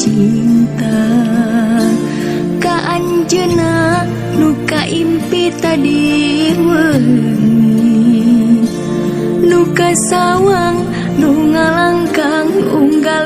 cinta ka anjeunna nu kaimpi tadi wengi nu kasawang nu ngalangkang unggal